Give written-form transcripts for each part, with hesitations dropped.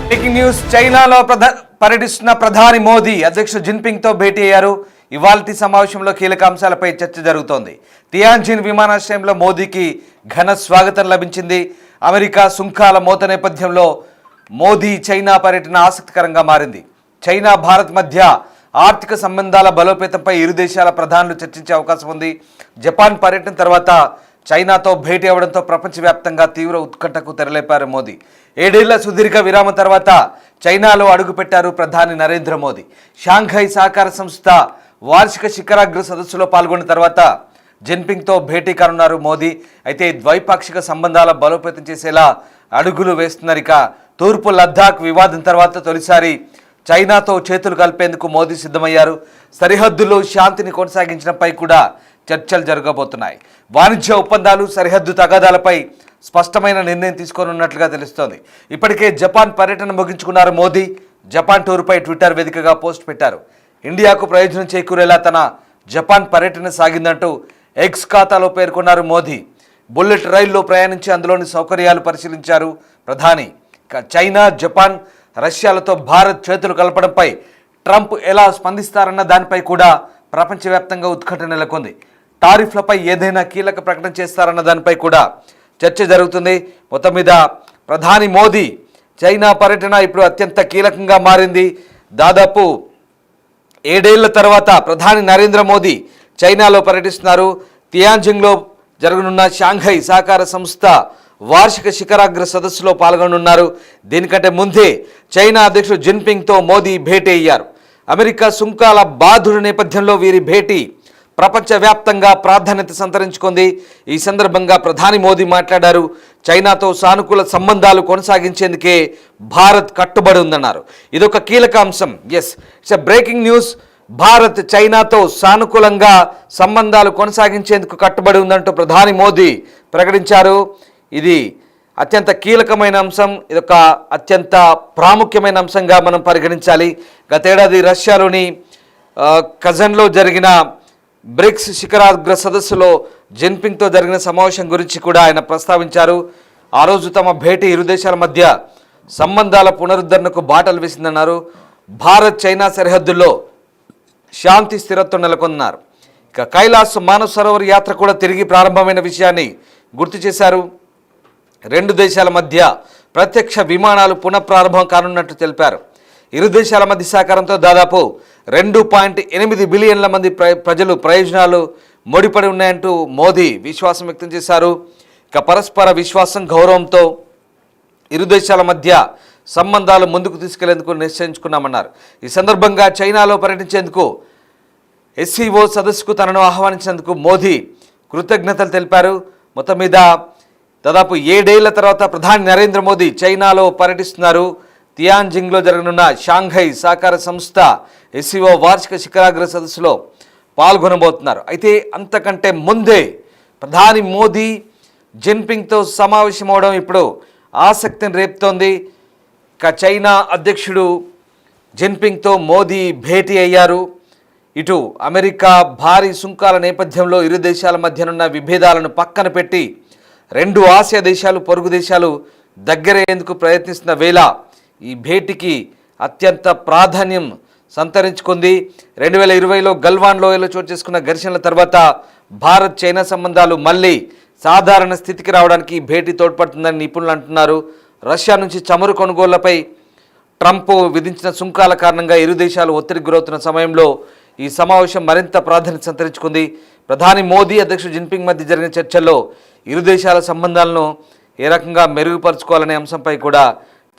Breaking news. చైనాలో పర్యటిస్తున్న ప్రధాని మోదీ అధ్యక్షుడు జిన్పింగ్తో భేటీ అయ్యారు. ఇవాల్టి సమావేశంలో కీలక అంశాలపై చర్చ జరుగుతోంది. తియాన్జిన్ విమానాశ్రయంలో మోదీకి ఘన స్వాగతం లభించింది. అమెరికా సుంకాల మోత నేపథ్యంలో మోదీ చైనా పర్యటన ఆసక్తికరంగా మారింది. చైనా భారత్ మధ్య ఆర్థిక సంబంధాల బలోపేతంపై ఇరు దేశాల ప్రధానులు చర్చించే అవకాశం ఉంది. జపాన్ పర్యటన తర్వాత చైనాతో భేటీ అవడంతో ప్రపంచవ్యాప్తంగా తీవ్ర ఉత్కంఠకు తెరలేపారు మోదీ. 7 ఏళ్ల సుదీర్ఘ విరామం తర్వాత చైనాలో అడుగుపెట్టారు ప్రధాని నరేంద్ర మోదీ. షాంఘై సహకార సంస్థ వార్షిక శిఖరాగ్ర సదస్సులో పాల్గొన్న తర్వాత జిన్పింగ్తో భేటీ కానున్నారు మోదీ. అయితే ద్వైపాక్షిక సంబంధాల బలోపేతం చేసేలా అడుగులు వేస్తున్నారు. ఇక తూర్పు లద్దాఖ్ వివాదం తర్వాత తొలిసారి చైనాతో చేతులు కలిపేందుకు మోదీ సిద్ధమయ్యారు. సరిహద్దుల్లో శాంతిని కొనసాగించడంపై కూడా చర్చలు జరగబోతున్నాయి. వాణిజ్య ఒప్పందాలు, సరిహద్దు తగాదాలపై స్పష్టమైన నిర్ణయం తీసుకోనున్నట్లుగా తెలుస్తోంది. ఇప్పటికే జపాన్ పర్యటన ముగించుకున్నారు మోదీ. జపాన్ టూర్పై ట్విట్టర్ వేదికగా పోస్ట్ పెట్టారు. ఇండియాకు ప్రయోజనం చేకూరేలా తన జపాన్ పర్యటన సాగిందంటూ ఎక్స్ ఖాతాలో పేర్కొన్నారు మోదీ. బుల్లెట్ రైల్లో ప్రయాణించి అందులోని సౌకర్యాలు పరిశీలించారు ప్రధాని. చైనా, జపాన్, రష్యాలతో భారత్ చేతులు కలపడంపై ట్రంప్ ఎలా స్పందిస్తారన్న దానిపై కూడా ప్రపంచవ్యాప్తంగా ఉత్కంఠ నెలకొంది. టారిఫ్లపై ఏదైనా కీలక ప్రకటన చేస్తారన్న దానిపై కూడా చర్చ జరుగుతుంది. మొత్తం మీద ప్రధాని మోదీ చైనా పర్యటన ఇప్పుడు అత్యంత కీలకంగా మారింది. దాదాపు 7 ఏళ్ల తర్వాత ప్రధాని నరేంద్ర మోదీ చైనాలో పర్యటిస్తున్నారు. తియాన్జిన్లో జరగనున్న షాంఘై సహకార సంస్థ వార్షిక శిఖరాగ్ర సదస్సులో పాల్గొనున్నారు. దీనికంటే ముందే చైనా అధ్యక్షుడు జిన్పింగ్తో మోదీ భేటీ అయ్యారు. అమెరికా సుంకాల బాధుడు నేపథ్యంలో వీరి భేటీ ప్రపంచవ్యాప్తంగా ప్రాధాన్యత సంతరించుకుంది. ఈ సందర్భంగా ప్రధాని మోదీ మాట్లాడారు. చైనాతో సానుకూల సంబంధాలు కొనసాగించేందుకే భారత్ కట్టుబడి ఉందన్నారు. ఇదొక కీలక అంశం. It's a breaking news. Bharat చైనాతో సానుకూలంగా సంబంధాలు కొనసాగించేందుకు కట్టుబడి ఉందంటూ ప్రధాని మోదీ ప్రకటించారు. ఇది అత్యంత కీలకమైన అంశం. ఇదొక అత్యంత ప్రాముఖ్యమైన అంశంగా మనం పరిగణించాలి. గతేడాది రష్యాలోని కజన్లో జరిగిన బ్రిక్స్ శిఖరాగ్ర సదస్సులో జిన్పింగ్తో జరిగిన సమావేశం గురించి కూడా ఆయన ప్రస్తావించారు. ఆ రోజు తమ భేటీ ఇరు దేశాల మధ్య సంబంధాల పునరుద్ధరణకు బాటలు వేసిందన్నారు. భారత్ చైనా సరిహద్దుల్లో శాంతి స్థిరత్వం నెలకొన్నారు. ఇక కైలాస్ మానవ్ సరోవర్ యాత్ర కూడా తిరిగి ప్రారంభమైన విషయాన్ని గుర్తు చేశారు. 2 దేశాల మధ్య ప్రత్యక్ష విమానాలు పునఃప్రారంభం కానున్నట్లు తెలిపారు. ఇరు దేశాల మధ్య సహకారంతో దాదాపు 2.8 బిలియన్ల మంది ప్రజలు ప్రయోజనాలు ముడిపడి ఉన్నాయంటూ మోదీ విశ్వాసం వ్యక్తం చేశారు. ఇక పరస్పర విశ్వాసం, గౌరవంతో ఇరు దేశాల మధ్య సంబంధాలు ముందుకు తీసుకెళ్లేందుకు నిశ్చయించుకున్నామన్నారు. ఈ సందర్భంగా చైనాలో పర్యటించేందుకు ఎస్సీఓ సదస్సుకు తనను ఆహ్వానించినందుకు మోదీ కృతజ్ఞతలు తెలిపారు. మొత్తం మీద దాదాపు 7 ఏళ్ల తర్వాత ప్రధాని నరేంద్ర మోదీ చైనాలో పర్యటిస్తున్నారు. తియాన్జిన్లో జరగనున్న షాంఘై సహకార సంస్థ ఎస్సీఓ వార్షిక శిఖరాగ్ర సదస్సులో పాల్గొనబోతున్నారు. అయితే అంతకంటే ముందే ప్రధాని మోదీ జిన్పింగ్తో సమావేశం అవడం ఇప్పుడు ఆసక్తిని రేపుతోంది. ఇక చైనా అధ్యక్షుడు జిన్పింగ్తో మోదీ భేటీ అయ్యారు. ఇటు అమెరికా భారీ సుంకాల నేపథ్యంలో ఇరు దేశాల మధ్యనున్న విభేదాలను పక్కన పెట్టి 2 ఆసియా దేశాలు, పొరుగు దేశాలు దగ్గరయ్యేందుకు ప్రయత్నిస్తున్న వేళ ఈ భేటీకి అత్యంత ప్రాధాన్యం సంతరించుకుంది. 2020లో గల్వాన్ లోయలో చోటు చేసుకున్న ఘర్షణల తర్వాత భారత్ చైనా సంబంధాలు మళ్ళీ సాధారణ స్థితికి రావడానికి ఈ భేటీ తోడ్పడుతుందని నిపుణులు అంటున్నారు. రష్యా నుంచి చమురు కొనుగోళ్లపై ట్రంప్ విధించిన సుంకాల కారణంగా ఇరు దేశాలు ఒత్తిడికి గురవుతున్న సమయంలో ఈ సమావేశం మరింత ప్రాధాన్యత సంతరించుకుంది. ప్రధాని మోదీ, అధ్యక్షుడు జిన్పింగ్ మధ్య జరిగిన చర్చల్లో ఇరు దేశాల సంబంధాలను ఏ రకంగా మెరుగుపరుచుకోవాలనే అంశంపై కూడా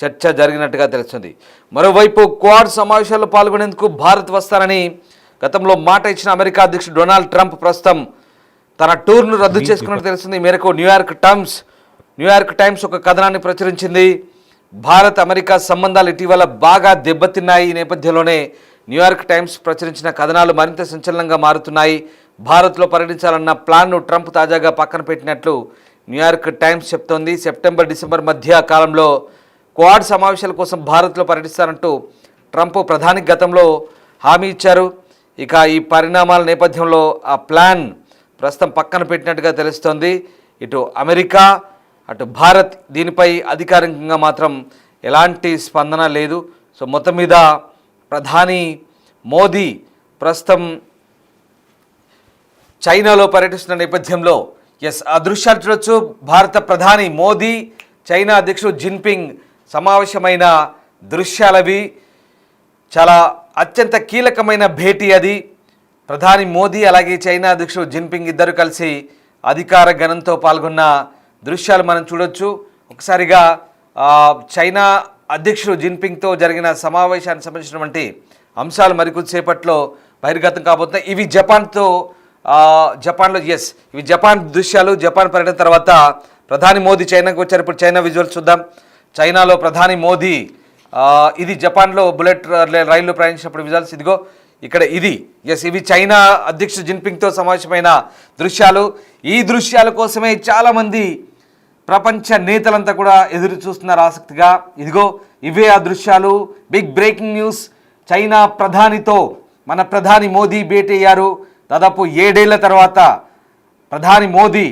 చర్చ జరిగినట్టుగా తెలుస్తుంది. మరోవైపు క్వాడ్ సమావేశాల్లో పాల్గొనేందుకు భారత్ వస్తారని గతంలో మాట ఇచ్చిన అమెరికా అధ్యక్షుడు డొనాల్డ్ ట్రంప్ ప్రస్తుతం తన టూర్ను రద్దు చేసుకున్నట్టు తెలుస్తుంది. ఈ మేరకు న్యూయార్క్ టైమ్స్ ఒక కథనాన్ని ప్రచురించింది. భారత్ అమెరికా సంబంధాలు ఇటీవల బాగా దెబ్బతిన్నాయి. ఈ నేపథ్యంలోనే న్యూయార్క్ టైమ్స్ ప్రచురించిన కథనాలు మరింత సంచలనంగా మారుతున్నాయి. భారత్లో పర్యటించాలన్న ప్లాన్ను ట్రంప్ తాజాగా పక్కన పెట్టినట్లు న్యూయార్క్ టైమ్స్ చెప్తోంది. సెప్టెంబర్-డిసెంబర్ మధ్య కాలంలో క్వాడ్ సమావేశాల కోసం భారత్లో పర్యటిస్తారంటూ ట్రంప్ ప్రధాని గతంలో హామీ ఇచ్చారు. ఇక ఈ పరిణామాల నేపథ్యంలో ఆ ప్లాన్ ప్రస్తుతం పక్కన పెట్టినట్టుగా తెలుస్తోంది. ఇటు అమెరికా, అటు భారత్ దీనిపై అధికారికంగా మాత్రం ఎలాంటి స్పందన లేదు. సో మొత్తం మీద ప్రధాని మోదీ ప్రస్తుతం చైనాలో పర్యటిస్తున్న నేపథ్యంలో ఆ దృశ్యాలు చూడొచ్చు. భారత ప్రధాని మోదీ చైనా అధ్యక్షుడు జిన్పింగ్ సమావేశమైన దృశ్యాలవి. చాలా అత్యంత కీలకమైన భేటీ అది. ప్రధాని మోదీ అలాగే చైనా అధ్యక్షుడు జిన్పింగ్ ఇద్దరు కలిసి అధికార గణంతో పాల్గొన్న దృశ్యాలు మనం చూడొచ్చు. ఒకసారిగా చైనా అధ్యక్షుడు జిన్పింగ్తో జరిగిన సమావేశానికి సంబంధించినటువంటి అంశాలు మరికొద్దిసేపట్లో బహిర్గతం కాబోతున్నాయి. ఇవి జపాన్లో ఇవి జపాన్ దృశ్యాలు. జపాన్ పర్యటన తర్వాత ప్రధాని మోదీ చైనాకు వచ్చారు. ఇప్పుడు చైనా విజువల్స్ చూద్దాం. చైనాలో ప్రధాని మోదీ ఇది జపాన్లో బుల్లెట్ రైల్లో ప్రయాణించినప్పుడు విజువల్స్. ఇదిగో ఇక్కడ ఇది ఇవి చైనా అధ్యక్షుడు జిన్పింగ్తో సమావేశమైన దృశ్యాలు. ఈ దృశ్యాల కోసమే చాలామంది ప్రపంచ నేతలంతా కూడా ఎదురు చూస్తున్నారు ఆసక్తిగా. ఇదిగో ఇవే ఆ దృశ్యాలు. Big breaking news. చైనా ప్రధానితో మన ప్రధాని మోదీ భేటీ అయ్యారు. దాదాపు 7 ఏళ్ల తర్వాత ప్రధాని మోదీ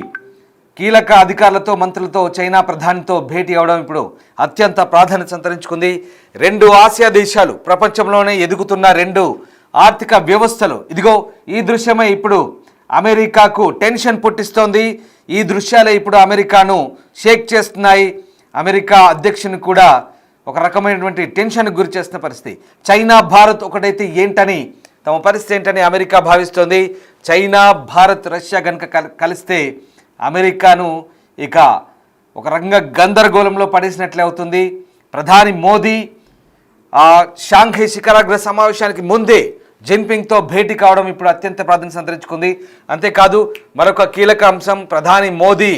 కీలక అధికారులతో మంత్రులతో చైనా ప్రధానితో భేటీ అవడం ఇప్పుడు అత్యంత ప్రాధాన్యత సంతరించుకుంది. 2 ఆసియా దేశాలు, ప్రపంచంలోనే ఎదుగుతున్న 2 ఆర్థిక వ్యవస్థలు. ఇదిగో ఈ దృశ్యమే ఇప్పుడు అమెరికాకు టెన్షన్ పుట్టిస్తోంది. ఈ దృశ్యాలే ఇప్పుడు అమెరికాను షేక్ చేస్తున్నాయి. అమెరికా అధ్యక్షుని కూడా ఒక రకమైనటువంటి టెన్షన్కు గురి చేస్తున్న పరిస్థితి. చైనా భారత్ ఒకటైతే ఏంటని, తమ పరిస్థితి ఏంటని అమెరికా భావిస్తోంది. చైనా భారత్ రష్యా కనుక కలిస్తే అమెరికాను ఇక ఒక రకంగా గందరగోళంలో పడేసినట్లే అవుతుంది. ప్రధాని మోదీ షాంఘై శిఖరాగ్ర సమావేశానికి ముందే జిన్పింగ్తో భేటీ కావడం ఇప్పుడు అత్యంత ప్రాధాన్యత సంతరించుకుంది. అంతేకాదు మరొక కీలక అంశం, ప్రధాని మోదీ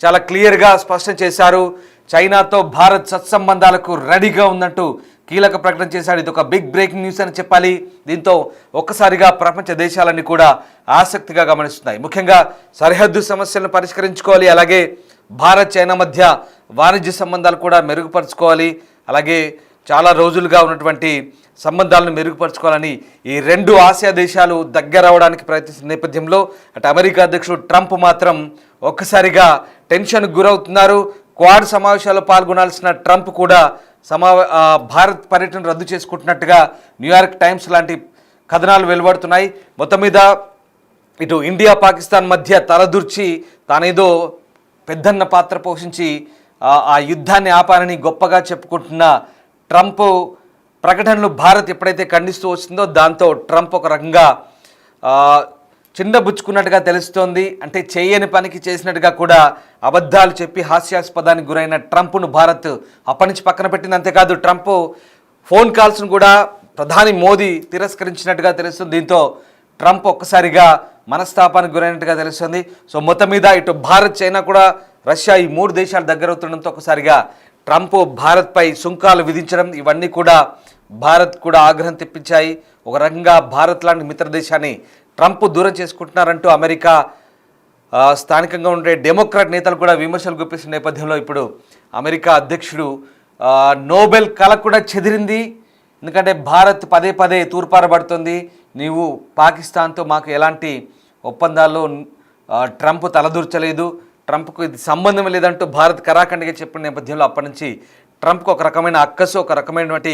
చాలా క్లియర్గా స్పష్టం చేశారు. చైనాతో భారత్ సత్సంబంధాలకు రెడీగా ఉందంటూ కీలక ప్రకటన చేశాడు. ఇది ఒక బిగ్ బ్రేకింగ్ న్యూస్ అని చెప్పాలి. దీంతో ఒక్కసారిగా ప్రపంచ దేశాలన్నీ కూడా ఆసక్తిగా గమనిస్తున్నాయి. ముఖ్యంగా సరిహద్దు సమస్యలను పరిష్కరించుకోవాలి, అలాగే భారత్ చైనా మధ్య వాణిజ్య సంబంధాలు కూడా మెరుగుపరుచుకోవాలి, అలాగే చాలా రోజులుగా ఉన్నటువంటి సంబంధాలను మెరుగుపరుచుకోవాలని ఈ 2 ఆసియా దేశాలు దగ్గర అవడానికి ప్రయత్నిస్తున్న నేపథ్యంలో అటు అమెరికా అధ్యక్షుడు ట్రంప్ మాత్రం ఒక్కసారిగా టెన్షన్కు గురవుతున్నారు. క్వాడ్ సమావేశాల్లో పాల్గొనాల్సిన ట్రంప్ కూడా భారత్ పర్యటన రద్దు చేసుకుంటున్నట్టుగా న్యూయార్క్ టైమ్స్ లాంటి కథనాలు వెలువడుతున్నాయి. మొత్తం మీద ఇటు ఇండియా పాకిస్తాన్ మధ్య తలదూర్చి తానేదో పెద్దన్న పాత్ర పోషించి ఆ యుద్ధాన్ని ఆపాలని గొప్పగా చెప్పుకుంటున్న ట్రంప్ ప్రకటనలు భారత్ ఎప్పుడైతే ఖండిస్తూ వస్తుందో దాంతో ట్రంప్ ఒక రకంగా చిన్నబుచ్చుకున్నట్టుగా తెలుస్తోంది. అంటే చేయని పనికి చేసినట్టుగా కూడా అబద్ధాలు చెప్పి హాస్యాస్పదానికి గురైన ట్రంప్ను భారత్ అప్పటి నుంచి పక్కన పెట్టింది. అంతేకాదు ట్రంప్ ఫోన్ కాల్స్ను కూడా ప్రధాని మోదీ తిరస్కరించినట్టుగా తెలుస్తుంది. దీంతో ట్రంప్ ఒక్కసారిగా మనస్తాపానికి గురైనట్టుగా తెలుస్తుంది. సో మొత్తం మీద ఇటు భారత్ చైనా కూడా రష్యా ఈ 3 దేశాలు దగ్గరవుతుండడంతో ఒకసారిగా ట్రంప్ భారత్పై సుంకాలు విధించడం ఇవన్నీ కూడా భారత్ కూడా ఆగ్రహం తెప్పించాయి. ఒక రకంగా భారత్ లాంటి మిత్ర దేశాన్ని ట్రంప్ దూరం చేసుకుంటున్నారంటూ అమెరికా స్థానికంగా ఉండే డెమోక్రాట్ నేతలు కూడా విమర్శలు గుప్పిస్తున్న నేపథ్యంలో ఇప్పుడు అమెరికా అధ్యక్షుడు నోబెల్ కళ కూడా చెదిరింది. ఎందుకంటే భారత్ పదే పదే తూర్పారబడుతుంది, నీవు పాకిస్తాన్తో మాకు ఎలాంటి ఒప్పందాల్లో ట్రంప్ తలదూర్చలేదు, ట్రంప్కు ఇది సంబంధం లేదంటూ భారత్ కరాఖండిగా చెప్పిన నేపథ్యంలో అప్పటి నుంచి ట్రంప్కు ఒక రకమైన అక్కసు, ఒక రకమైనటువంటి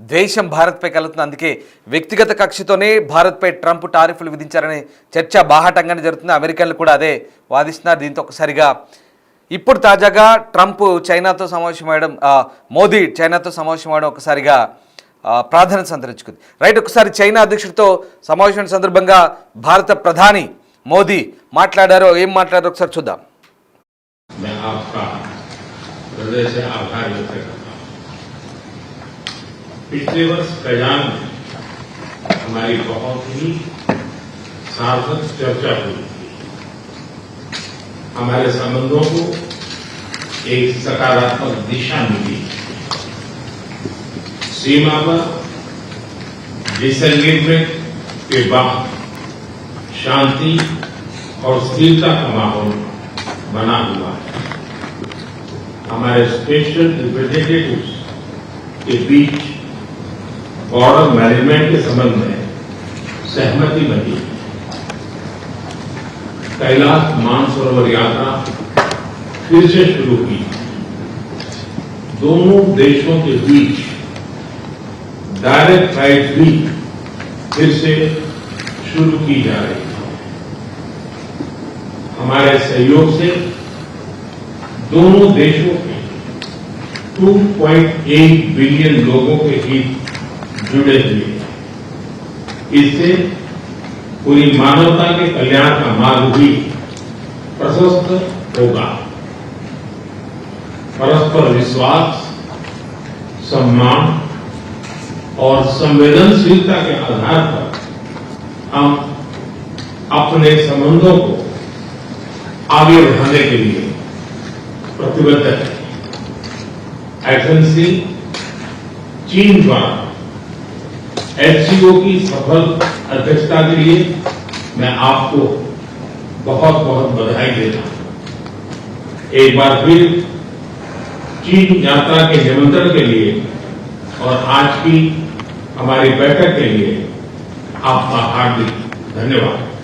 ద్వేషం భారత్పై కలుగుతుంది. అందుకే వ్యక్తిగత కక్షతోనే భారత్పై ట్రంప్ టారిఫ్లు విధించారనే చర్చ బాహాటంగానే జరుగుతుంది. అమెరికన్లు కూడా అదే వాదిస్తున్నారు. దీంతో ఒకసారిగా ఇప్పుడు తాజాగా ట్రంప్ చైనాతో సమావేశమవడం, మోదీ చైనాతో సమావేశమవడం ఒకసారిగా ప్రాధాన్యత సంతరించుకుంది. రైట్, ఒకసారి చైనా అధ్యక్షుడితో సమావేశం సందర్భంగా భారత ప్రధాని మోదీ మాట్లాడారో, ఏం మాట్లాడారో ఒకసారి చూద్దాం. पिछले वर्ष कयान में हमारी बहुत ही सार्थक चर्चा हुई थी. हमारे संबंधों को एक सकारात्मक दिशा मिली. सीमा पर डिसएग्रीमेंट के बाद शांति और स्थिरता का माहौल बना हुआ है. हमारे स्पेशल रिप्रेजेंटेटिव्स के बीच बॉर्डर मैनेजमेंट के संबंध में सहमति बनी. कैलाश मानसरोवर यात्रा फिर से शुरू की. दोनों देशों के बीच डायरेक्ट फ्लाइट भी फिर से शुरू की जा रही है। हमारे सहयोग से दोनों देशों के 2.8 बिलियन लोगों के हित जुड़े हुए हैं। इससे पूरी मानवता के कल्याण का मार्ग भी प्रशस्त होगा। परस्पर विश्वास, सम्मान और संवेदनशीलता के आधार पर हम अपने संबंधों को आगे बढ़ाने के लिए प्रतिबद्ध हैं। एफएनसी चीन द्वारा एचसीओ की सफल अध्यक्षता के लिए मैं आपको बहुत बहुत बधाई देता हूं। एक बार फिर चीन यात्रा के निमंत्रण के लिए और आज की हमारी बैठक के लिए आपका हार्दिक धन्यवाद।